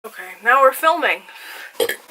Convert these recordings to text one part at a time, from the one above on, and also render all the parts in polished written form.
Okay, now we're filming.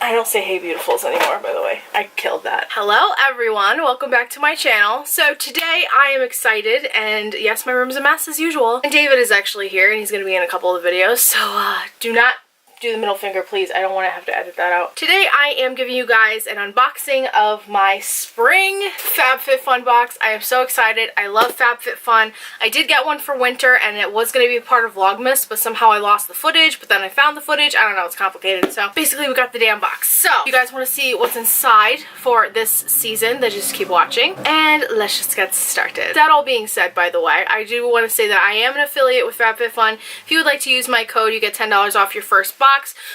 I don't say hey beautifuls anymore, by the way. I killed that. Hello everyone, welcome back to my channel. So today I am excited, and yes, my room's a mess as usual. And David is actually here and he's gonna be in a couple of videos, so do not do the middle finger, please. I don't want to have to edit that out. Today I am giving you guys an unboxing of my spring Fabfitfun box. I am so excited. I love Fabfitfun. I did get one for winter and it was going to be part of Vlogmas, but somehow I lost the footage, but then I found the footage. I don't know, it's complicated. So basically we got the damn box. So if you guys want to see what's inside for this season, then just keep watching and let's just get started. That all being said, by the way, I do want to say that I am an affiliate with Fabfitfun. If you would like to use my code, you get $10 off your first box,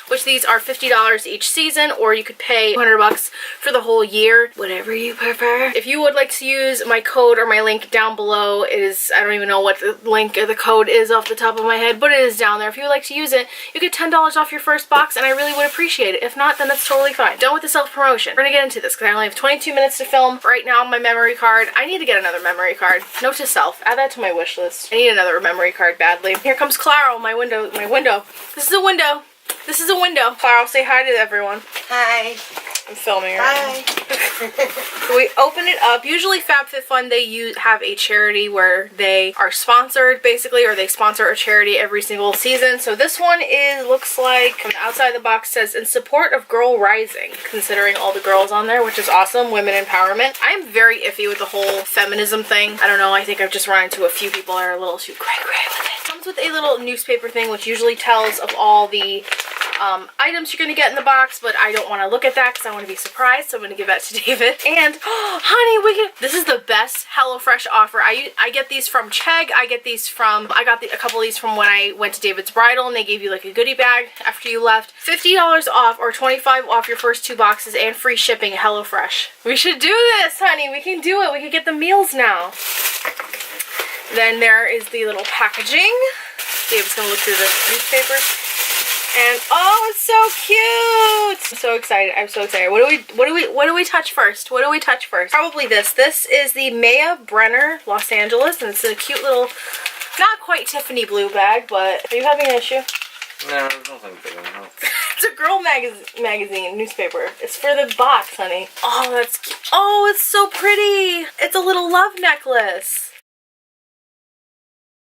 which these are $50 each season, or you could pay $100 for the whole year, whatever you prefer. If you would like to use my code or my link down below, it is, I don't even know what the link or the code is off the top of my head, but it is down there. If you would like to use it, you get $10 off your first box, and I really would appreciate it. If not, then that's totally fine. Done with the self-promotion. We're gonna get into this because I only have 22 minutes to film. Right now, my memory card, I need to get another memory card. Note to self, add that to my wish list. I need another memory card badly. Here comes Claro, my window. This is a window. This is a window. Claro, say hi to everyone. Hi. I'm filming right now. So we open it up. Usually Fabfitfun, they have a charity where they are sponsored, basically, or they sponsor a charity every single season. So this one looks like, from the outside the box says, in support of Girl Rising, considering all the girls on there, which is awesome. Women empowerment. I'm very iffy with the whole feminism thing. I don't know, I think I've just run into a few people that are a little too cray-cray with it. It comes with a little newspaper thing, which usually tells of all the items you're going to get in the box, but I don't want to look at that because I want to be surprised, so I'm going to give that to David. And, honey, this is the best HelloFresh offer. I get these from Chegg. I got a couple of these from when I went to David's Bridal, and they gave you like a goodie bag after you left. $50 off or $25 off your first 2 boxes and free shipping at HelloFresh. We should do this, honey. We can do it. We can get the meals now. Then there is the little packaging. David's going to look through the newspaper. And oh, it's so cute! I'm so excited. I'm so excited. What do we touch first? What do we touch first? Probably this. This is the Maya Brenner Los Angeles, and it's a cute little, not quite Tiffany blue bag, but are you having an issue? No, there's nothing big enough. It's a girl magazine newspaper. It's for the box, honey. Oh, that's cute. Oh, it's so pretty. It's a little love necklace.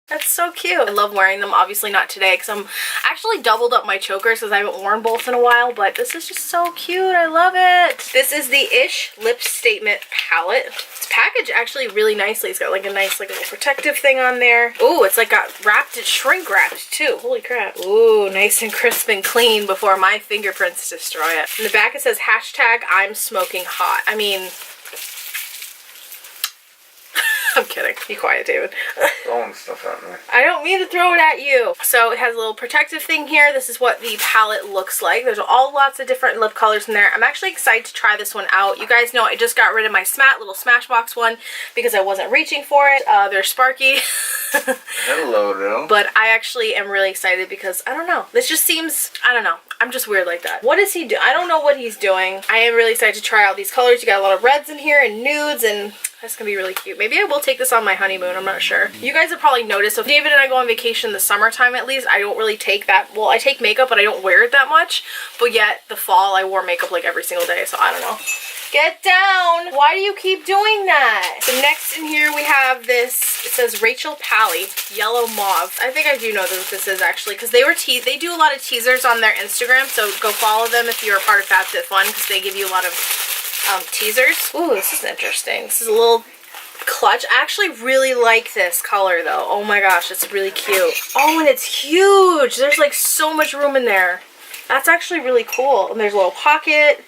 That's so cute. I love wearing them, obviously not today because I'm actually doubled up my chokers because I haven't worn both in a while, but this is just so cute. I love it. This is the Ish Lip Statement Palette. It's packaged actually really nicely. It's got like a nice like little protective thing on there. Ooh, it's like got wrapped, it's shrink wrapped too. Holy crap. Ooh, nice and crisp and clean before my fingerprints destroy it. In the back it says hashtag I'm smoking hot. I mean, I'm kidding. Be quiet, David. Throwing stuff at me. I don't mean to throw it at you. So it has a little protective thing here. This is what the palette looks like. There's lots of different lip colors in there. I'm actually excited to try this one out. You guys know I just got rid of my little Smashbox one because I wasn't reaching for it. They're sparky. Hello, though. But I actually am really excited because, I don't know. This just seems, I don't know. I'm just weird like that. What does he do? I don't know what he's doing. I am really excited to try out these colors. You got a lot of reds in here and nudes, and that's gonna be really cute. Maybe I will take this on my honeymoon, I'm not sure. You guys have probably noticed, so if David and I go on vacation in the summertime at least, I don't really take that, well, I take makeup, but I don't wear it that much. But yet, the fall, I wore makeup like every single day, so I don't know. Get down! Why do you keep doing that? So next in here we have this, it says Rachel Pally, Yellow Mauve. I think I do know what this is actually, because they do a lot of teasers on their Instagram, so go follow them if you're a part of Fabfitfun, because they give you a lot of teasers. Ooh, this is interesting. This is a little clutch. I actually really like this color though. Oh my gosh, it's really cute. Oh, and it's huge. There's like so much room in there. That's actually really cool. And there's a little pocket.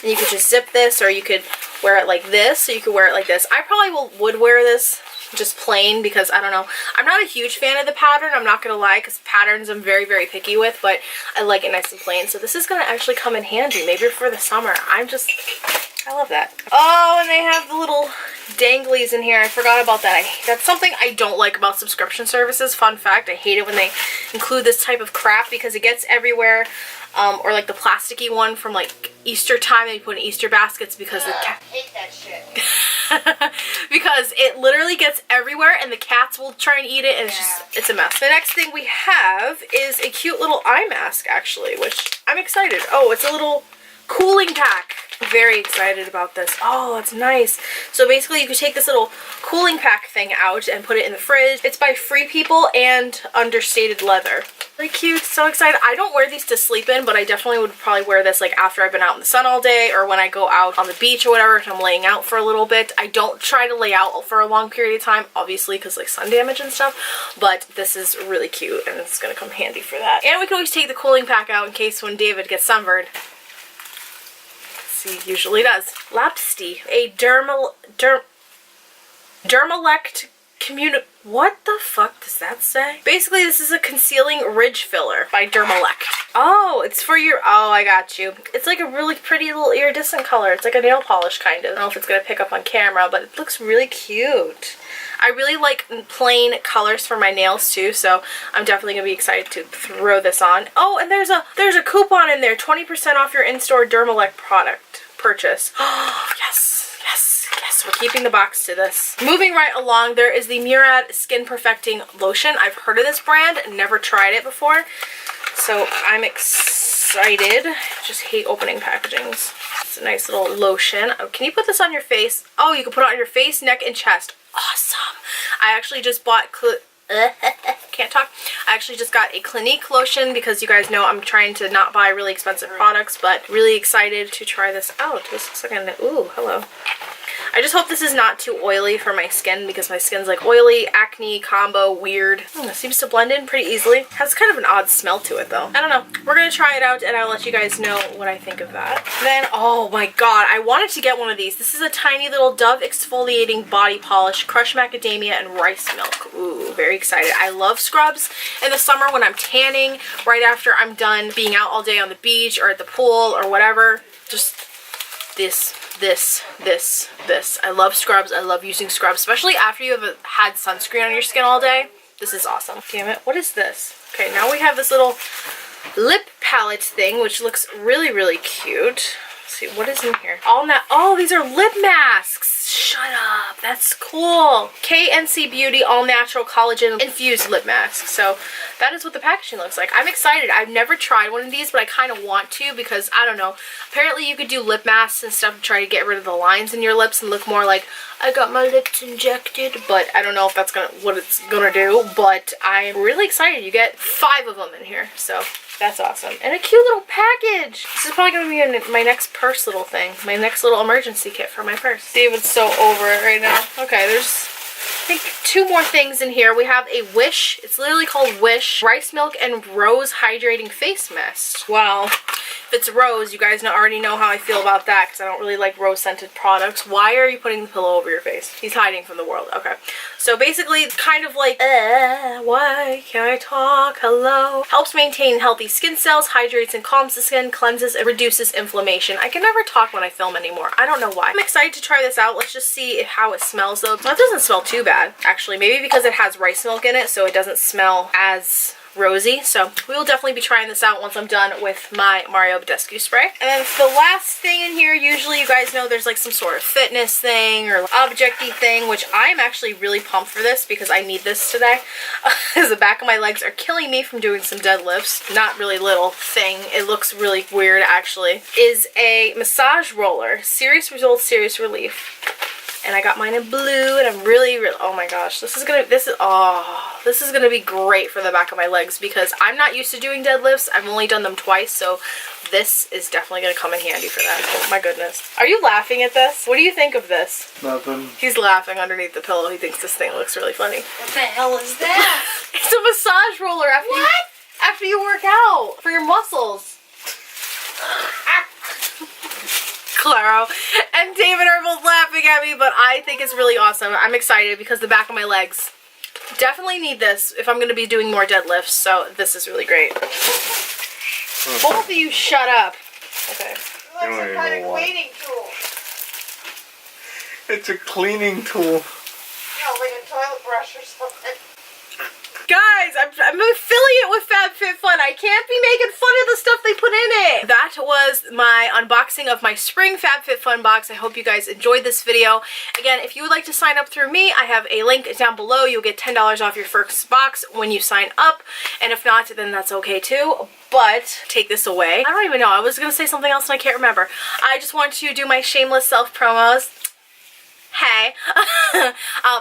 And you could just zip this, or you could wear it like this, or you could wear it like this. I probably would wear this just plain because, I don't know, I'm not a huge fan of the pattern, I'm not gonna lie, because patterns I'm very, very picky with, but I like it nice and plain. So this is gonna actually come in handy, maybe for the summer. I love that. Oh, and they have the little danglies in here. I forgot about that. That's something I don't like about subscription services. Fun fact, I hate it when they include this type of crap because it gets everywhere. Or like the plasticky one from like Easter time that you put in Easter baskets because the cat. I hate that shit. because it literally gets everywhere and the cats will try and eat it and it's a mess. The next thing we have is a cute little eye mask actually, which I'm excited. Oh, it's a little cooling pack. Very excited about this. Oh, that's nice. So basically you could take this little cooling pack thing out and put it in the fridge. It's by Free People and Understated Leather. Very cute. So excited. I don't wear these to sleep in, but I definitely would probably wear this like after I've been out in the sun all day or when I go out on the beach or whatever if I'm laying out for a little bit. I don't try to lay out for a long period of time, obviously because like sun damage and stuff, but this is really cute and it's going to come handy for that. And we can always take the cooling pack out in case when David gets sunburned. He usually does. Lapsty, a Dermalect what the fuck does that say? Basically, this is a concealing ridge filler by Dermalect. Oh, it's for your, oh, I got you. It's like a really pretty little iridescent color. It's like a nail polish kind of. I don't know if it's gonna pick up on camera, but it looks really cute. I really like plain colors for my nails too, so I'm definitely gonna be excited to throw this on. Oh, and there's a coupon in there, 20% off your in-store Dermalect product purchase. Oh, yes, yes, yes, we're keeping the box to this. Moving right along, there is the Murad Skin Perfecting Lotion. I've heard of this brand, never tried it before, so I'm excited. Just hate opening packagings. It's a nice little lotion. Oh, can you put this on your face? Oh, you can put it on your face, neck, and chest. Awesome. I actually just bought can't talk. I actually just got a Clinique lotion because you guys know I'm trying to not buy really expensive products, but really excited to try this out. This looks like ooh, hello. I just hope this is not too oily for my skin because my skin's like oily, acne, combo, weird. It seems to blend in pretty easily. Has kind of an odd smell to it though. I don't know. We're gonna try it out and I'll let you guys know what I think of that. Then, oh my god, I wanted to get one of these. This is a tiny little Dove exfoliating body polish, crushed macadamia and rice milk. Ooh, very excited. I love scrubs in the summer when I'm tanning, right after I'm done being out all day on the beach or at the pool or whatever. Just this. I love scrubs. I love using scrubs, especially after you have had sunscreen on your skin all day. This is awesome. Damn it. What is this? Okay, now we have this little lip palette thing, which looks really, really cute. Let's see, what is in here? Oh, these are lip masks. Shut up. That's cool. KNC Beauty All Natural Collagen Infused Lip Mask. So that is what the packaging looks like. I'm excited. I've never tried one of these, but I kind of want to because, I don't know, apparently you could do lip masks and stuff to try to get rid of the lines in your lips and look more like I got my lips injected, but I don't know if that's what it's gonna do, but I'm really excited. You get 5 of them in here, so that's awesome. And a cute little package. This is probably going to be my next purse little thing. My next little emergency kit for my purse. David's so over it right now. Okay, there's, I think, 2 more things in here. We have a Wish. It's literally called Wish Rice Milk and Rose Hydrating Face Mist. Wow. If it's rose, you guys already know how I feel about that because I don't really like rose-scented products. Why are you putting the pillow over your face? He's hiding from the world. Okay. So basically, it's kind of like, why can't I talk? Hello. Helps maintain healthy skin cells, hydrates and calms the skin, cleanses and reduces inflammation. I can never talk when I film anymore. I don't know why. I'm excited to try this out. Let's just see how it smells though. That doesn't smell too bad, actually. Maybe because it has rice milk in it, so it doesn't smell as rosy. So we will definitely be trying this out once I'm done with my Mario Badescu spray. And then the last thing in here, usually you guys know there's like some sort of fitness thing or objecty thing, which I'm actually really pumped for this because I need this today. Because the back of my legs are killing me from doing some deadlifts. Not really little thing. It looks really weird actually. Is a massage roller. Serious results, serious relief. And I got mine in blue, and I'm really, oh my gosh, this is gonna be great for the back of my legs because I'm not used to doing deadlifts. I've only done them twice, so this is definitely gonna come in handy for that. Oh my goodness. Are you laughing at this? What do you think of this? Nothing. He's laughing underneath the pillow. He thinks this thing looks really funny. What the hell is that? It's a massage roller after you work out for your muscles. Claro and David are both laughing at me, but I think it's really awesome. I'm excited because the back of my legs definitely need this if I'm going to be doing more deadlifts, so this is really great. Both of you shut up. Okay. Like some kind of cleaning tool. It's a cleaning tool. No, like a toilet brush or something. Guys, I'm an affiliate with Fabfitfun. I can't be making fun of the stuff they put in it. That was my unboxing of my spring Fabfitfun box. I hope you guys enjoyed this video. Again, if you would like to sign up through me, I have a link down below. You'll get $10 off your first box when you sign up, and if not, then that's okay too. But take this away. I don't even know. I was gonna say something else and I can't remember. I just want to do my shameless self promos. Hey.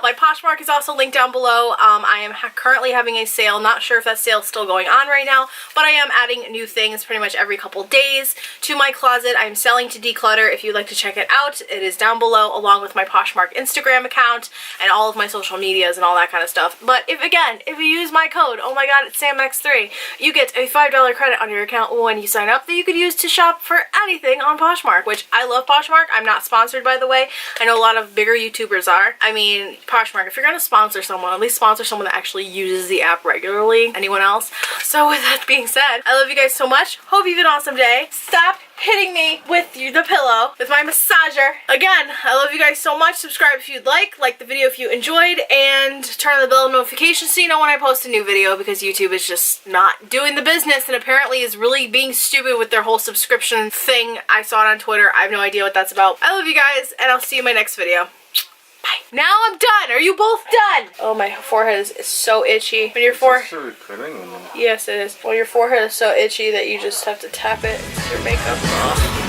My Poshmark is also linked down below. I am currently having a sale. Not sure if that sale is still going on right now, but I am adding new things pretty much every couple days to my closet. I'm selling to declutter. If you'd like to check it out, it is down below, along with my Poshmark Instagram account and all of my social medias and all that kind of stuff. But if you use my code, oh my god, it's SamX3, you get a $5 credit on your account when you sign up that you could use to shop for anything on Poshmark, which I love Poshmark. I'm not sponsored, by the way. I know a lot of bigger YouTubers are. I mean, Poshmark, if you're gonna sponsor someone, at least sponsor someone that actually uses the app regularly. Anyone else? So with that being said, I love you guys so much. Hope you have an awesome day. Stop hitting me with the pillow, with my massager. Again, I love you guys so much. Subscribe if you'd like the video if you enjoyed, and turn on the bell notifications so you know when I post a new video, because YouTube is just not doing the business and apparently is really being stupid with their whole subscription thing. I saw it on Twitter. I have no idea what that's about. I love you guys, and I'll see you in my next video. Bye. Now I'm done. Are you both done? Oh, my forehead is so itchy. When your forehead... Yes, it is. Well, your forehead is so itchy that you just have to tap it. Your makeup off.